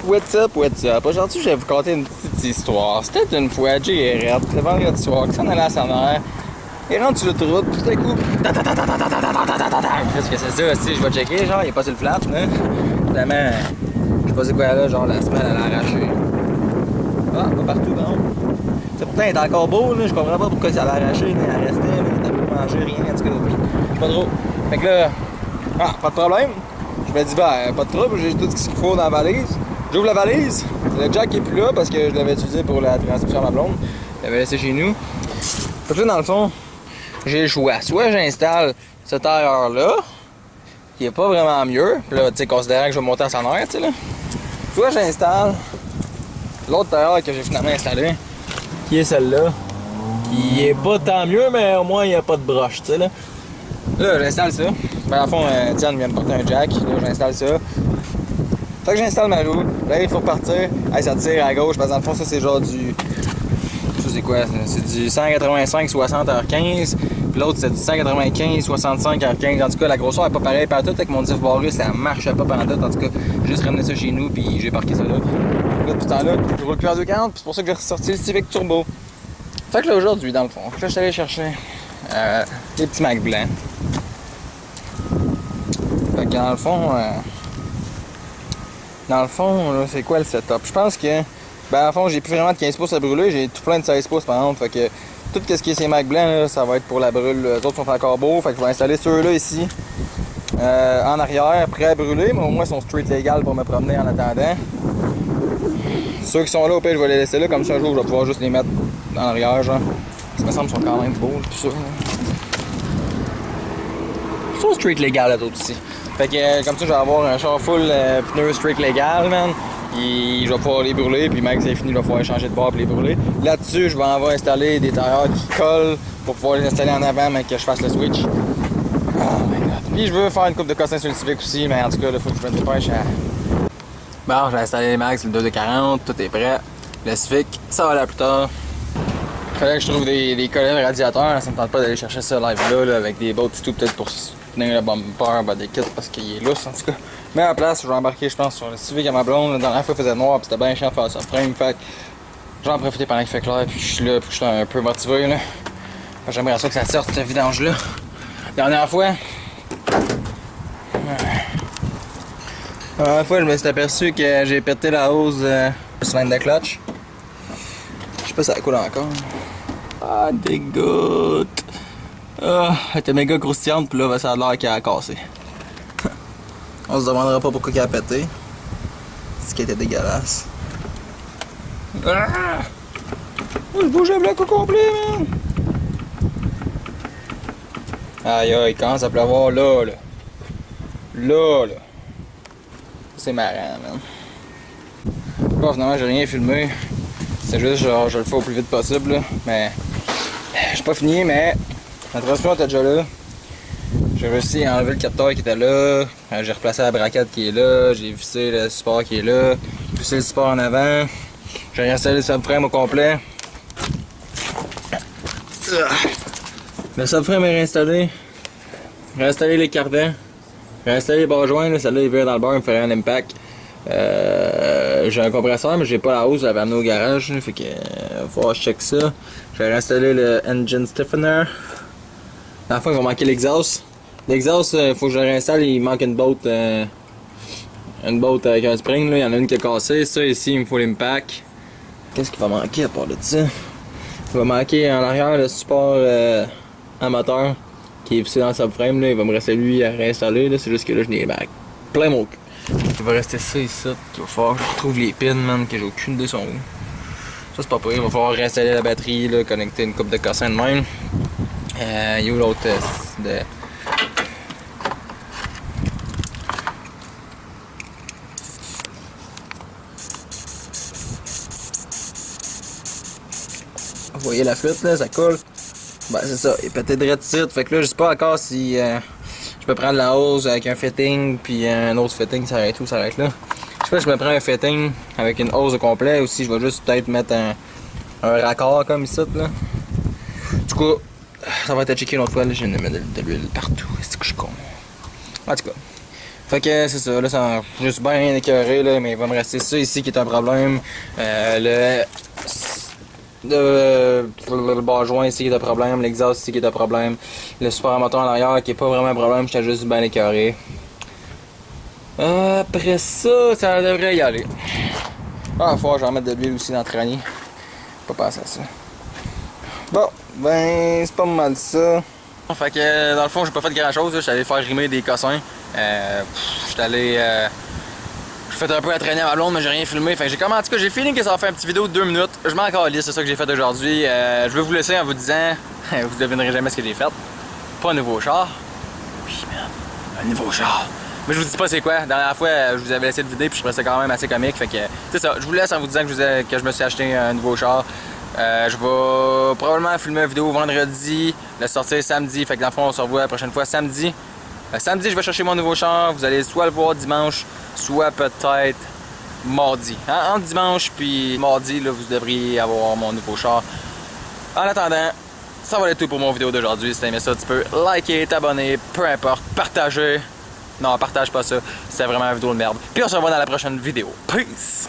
What's up, what's up? Aujourd'hui, je vais vous conter une petite histoire. C'était une fois Jay et Red, le vendredi soir, qui s'en allait à sa mère. Il rentre sur l'autoroute, puis tout d'un coup, qu'est-ce que c'est ça? Si je vais checker, genre, il est pas sur le flat, là. Finalement, je sais pas c'est quoi là, genre, la semelle, elle a arraché. Ah, pas partout, non. C'est pourtant, il est encore beau, là. Je comprends pas pourquoi ça l'a arraché, là. Il restait, là. Il n'a pas mangé, rien, en tout cas. Je sais pas trop. Fait que là, pas de problème. Je me dis, ben, pas de trouble, j'ai tout ce qu'il faut dans la valise. J'ouvre la valise, le jack est plus là parce que je l'avais utilisé pour la transmission à ma blonde. Je l'avais laissé chez nous. Fait que là, dans le fond, j'ai le choix. Soit j'installe ce tailleur-là, qui est pas vraiment mieux, puis là, tu sais, considérant que je vais monter à son air, tu sais, là. Soit j'installe l'autre tailleur que j'ai finalement installé, qui est celle-là, qui est pas tant mieux, mais au moins il n'y a pas de broche, tu sais, là. Là, j'installe ça. Ben, à fond, Diane vient me porter un jack. Là, j'installe ça. Fait que j'installe ma roue. Là, il faut repartir. Hey, ça tire à gauche. Parce que dans le fond, ça, c'est genre du. Ça, c'est quoi? C'est du 185-60 h15. Puis l'autre, c'est du 195-65 h15. En tout cas, la grosseur est pas pareille. Par tout, avec mon diff barré, ça marchait pas pendant tout. En tout cas, j'ai juste ramené ça chez nous. Puis j'ai parqué ça là. Là, depuis ce temps-là, je roule plus à 240. Puis c'est pour ça que j'ai ressorti le Civic Turbo. Fait que là, aujourd'hui, dans le fond, là, je suis allé chercher des petits Mac blancs. Fait que dans le fond, là, c'est quoi le setup? Je pense que, ben, en fond, j'ai plus vraiment de 15 pouces à brûler, j'ai tout plein de 16 pouces par exemple. Fait que tout ce qui est ces Mac blancs, là, ça va être pour la brûle. Les autres sont encore beaux, fait que je vais installer ceux-là ici, en arrière, prêts à brûler, mais au moins ils sont street légal pour me promener en attendant. Ceux qui sont là, au pire, je vais les laisser là, comme ça un jour, je vais pouvoir juste les mettre en arrière, genre. Ça me semble qu'ils sont quand même beaux, tout ça. Ils sont street légal, les autres aussi. Fait que comme ça, je vais avoir un char full pneu street légal, man. Et je vais pouvoir les brûler, puis même que c'est fini, je vais pouvoir changer de bord pour les brûler. Là-dessus, je vais avoir installé des tailleurs qui collent pour pouvoir les installer en avant, mais que je fasse le switch. Oh my god. Puis je veux faire une coupe de cossin sur le Civic aussi, mais en tout cas, il faut que je me dépêche à... Bon, j'ai installé les max, le 240, tout est prêt. Le Civic, ça va là plus tard. Fallait que je trouve des collets de radiateur, ça me tente pas d'aller chercher ça live là avec des bottes et tout, peut-être pour tenir le bumper, des kits parce qu'il est lousse en tout cas. Mais à la place, je vais embarquer, je pense, sur le Civic à ma blonde. La dernière fois, il faisait noir, puis c'était bien chiant de faire ça frame. Fait que j'en profite pendant qu'il fait clair, puis je suis là, puis je suis un peu motivé là. J'aimerais ça que ça sorte cette vidange-là. Dernière fois, je me suis aperçu que j'ai pété la hose de cylindre de clutch. Je sais pas si ça coule encore. Ah, dégoûte! Ah, elle était méga croustillante, puis là, ça a l'air qu'elle a cassé. On se demandera pas pourquoi elle a pété. C'est qu'elle était dégueulasse. Ah! Je bouge le bloc au complet, man! Aïe aïe, il commence à pleuvoir là. Là. C'est marrant, man. Bon, finalement, j'ai rien filmé. C'est juste, genre, je le fais au plus vite possible, là. Mais, j'ai pas fini, mais la transmission était déjà là. J'ai réussi à enlever le capteur qui était là. J'ai replacé la braquette qui est là. J'ai vissé le support qui est là. J'ai vissé le support en avant. J'ai réinstallé le subframe au complet. Le subframe est réinstallé. J'ai réinstallé les cardans. J'ai réinstallé les barres joints. Celle-là, il vient dans le bar, il me ferait un impact. J'ai un compresseur, mais j'ai pas la hausse. Je l'avais amené au garage. Fait que, faut que je check ça. J'ai réinstallé le engine stiffener. Dans la fin, il va manquer l'exhaust. L'exhaust, il faut que je le réinstalle. Il manque une botte avec un spring. Là. Il y en a une qui est cassée. Ça, ici, il me faut l'impact. Qu'est-ce qu'il va manquer à part de ça? Il va manquer en arrière le support amateur qui est vissé dans le subframe. Là. Il va me rester lui à réinstaller. C'est juste que là, je n'ai plein mon cul. Il va rester ça ici. Il va falloir que je retrouve les pins, man, que j'ai aucune idée sont où. Ça, c'est pas pire. Il va falloir réinstaller la batterie, là, connecter une coupe de cossins de même. Il y a où l'autre de... Vous voyez la fuite là, ça coule. Ben c'est ça, il est pété de titre. Fait que là je sais pas encore si je peux prendre la hose avec un fitting puis un autre fitting, ça arrête où, ça arrête là. Je sais pas si je me prends un fitting avec une hose au complet ou si je vais juste peut-être mettre un raccord comme ici là. Du coup, ça va être à checker une autre fois là, je viens de mettre de l'huile partout. Est-ce que je suis con? En tout cas. Fait que c'est ça, là, je suis bien écœuré, là, mais il va me rester ça ici qui est un problème. Le bar joint ici qui est un problème, l'exhaust ici qui est un problème, le support moteur en arrière qui est pas vraiment un problème, j'étais juste bien écœuré. Après ça, ça devrait y aller. Ah, faut que j'en mette de l'huile aussi dans le tranier. Pas passer à ça. Bon, ben, c'est pas mal ça. Fait que dans le fond, j'ai pas fait grand chose, j'étais allé faire rimer des cossins. J'étais allé. J'ai fait un peu entraîner à ma blonde, mais j'ai rien filmé. Fait que j'ai comment, en tout cas, j'ai feeling que ça va faire une petite vidéo de 2 minutes. Je m'en calisse, c'est ça que j'ai fait aujourd'hui. Je vais vous laisser en vous disant, vous devinerez jamais ce que j'ai fait. Pas un nouveau char. Oui, man, un nouveau char. Mais je vous dis pas c'est quoi. La dernière fois, je vous avais laissé le vidéo puis je trouvais ça quand même assez comique. Fait que c'est ça. Je vous laisse en vous disant que je me suis acheté un nouveau char. Je vais probablement filmer une vidéo vendredi, le sortir samedi. Fait que dans le fond, on se revoit la prochaine fois samedi. Samedi, je vais chercher mon nouveau char. Vous allez soit le voir dimanche, soit peut-être mardi. Hein? Entre dimanche puis mardi, là, vous devriez avoir mon nouveau char. En attendant, ça va être tout pour mon vidéo d'aujourd'hui. Si t'as aimé ça, tu peux liker, t'abonner, peu importe, partager. Non, partage pas ça. C'est vraiment une vidéo de merde. Puis on se revoit dans la prochaine vidéo. Peace!